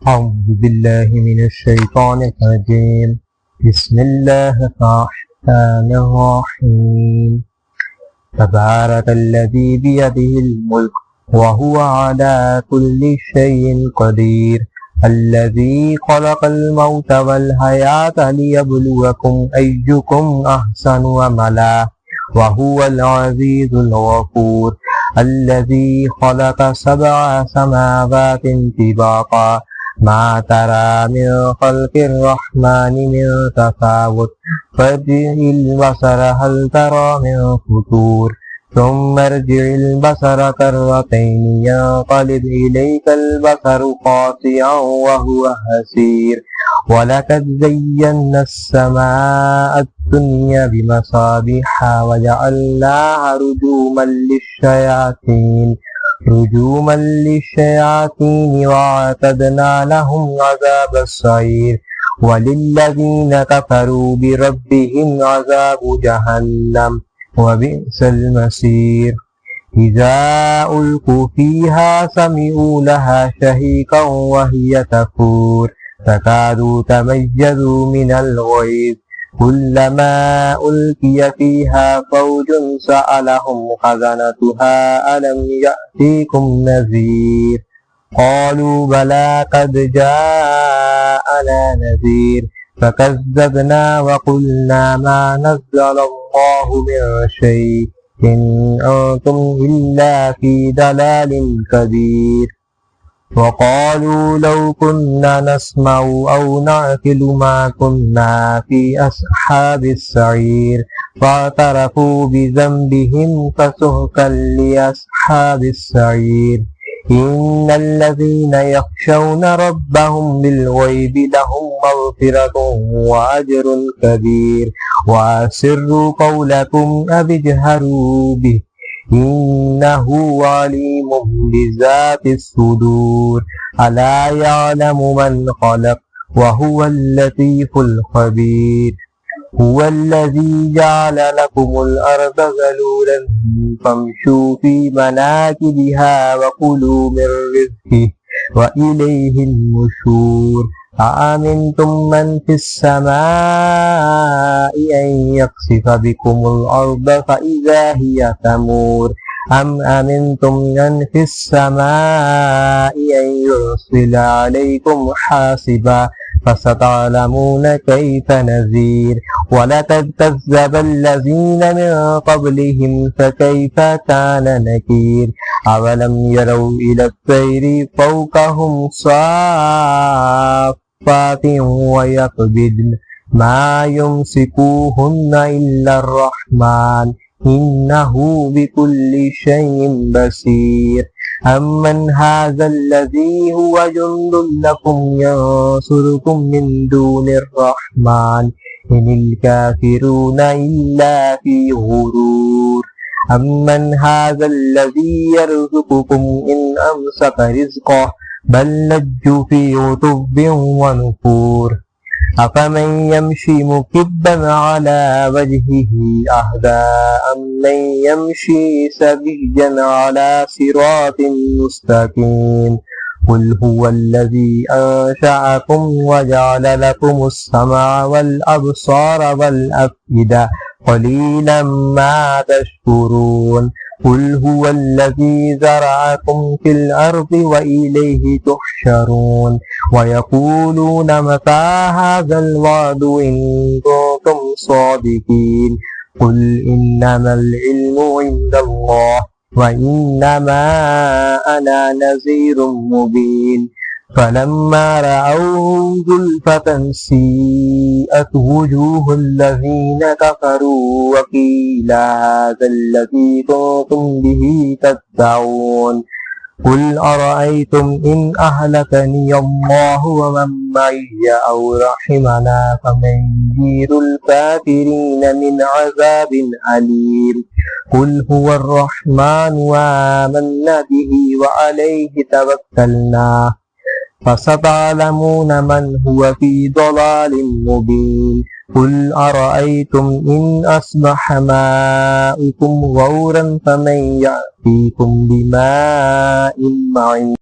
أعوذ بالله من الشيطان الرجيم. بسم الله الرحمن الرحيم. تبارك الذي بيده الملك وهو على كل شيء قدير. الذي خلق الموت والحياة ليبلوكم أيكم أحسن عملا وهو العزيز الغفور. الذي خلق 7 سماوات طباقا ما ترى من خلق الرحمن من تفاوت فارجع البصر هل ترى من فطور ثم ارجع البصر كرتين ينقلب إليك البصر خاسئا وهو حسير. ولقد زينا السماء الدنيا بمصابيح وجعلناها رجوما للشياطين وأعتدنا لهم عذاب السعير. وللذين كفروا بربهم عذاب جهنم وبئس المصير. إذا ألقوا فيها سمعوا لها شهيقا وهي تفور تكاد تميز من الغيظ كلما ألقي فيها فوج سألهم خزنتها ألم يأتيكم نذير قالوا بلى قد جاءنا نذير فكذبنا وقلنا ما نزل الله من شيء إن أنتم إلا في ضلال كبير. وقالوا لو كنا نسمع أو نعقل ما كنا في أصحاب السعير فاعترفوا بذنبهم فسحقا لأصحاب السعير. إن الذين يخشون ربهم بالغيب لهم مغفرة وأجر كبير. وأسروا قولكم أو اجهروا به إنه عليم بذات الصدور. ألا يعلم من خلق وهو اللطيف الخبير. هو الذي جعل لكم الأرض ذلولا فامشوا في مناكبها وكلوا من رزقه وإليه النشور. أأمنتم من في السماء أن يخسف بكم الأرض فإذا هي تمور أم أمنتم من في السماء أن يرسل عليكم حاصبا فستعلمون كيف نذير. ولقد كذب الذين من قبلهم فكيف كان نكير. أولم يروا إلى الطير فوقهم صافات ويقبضن ما يمسكوهن إلا الرحمن إنه بكل شيء بصير. أمن هذا الذي هو جند لكم ينصركم من دون الرحمن إن الكافرون إلا في غرور. أمن هذا الذي يرزقكم إن أمسك رزقه بل لجوا في عتب ونفور. أفمن يمشي مكبا على وجهه أهدى أمن يمشي سويا على صراط مستقيم. قل هو الذي أنشأكم وجعل لكم السمع والأبصار والأفئدة قليلا ما تشكرون. قل هو الذي زرعكم في الأرض وإليه تحشرون. ويقولون متى هذا الوعد إن كنتم صادقين. قل إنما العلم عند الله وإنما أنا نذير مبين. فلما رأوه زلفة سيئت وجوه الذين كفروا وقيل هذا الذي كنتم به تدعون. قل أرأيتم إن أهلكني الله ومن معي أو رحمنا فمن يجير الكافرين من عذاب أليم. قل هو الرحمن وآمنا به وعليه توكلنا فستعلمون من هو في ضلال مبين. قل أرأيتم إن أصبح ماؤكم غورا فمن يأتيكم بماء معين.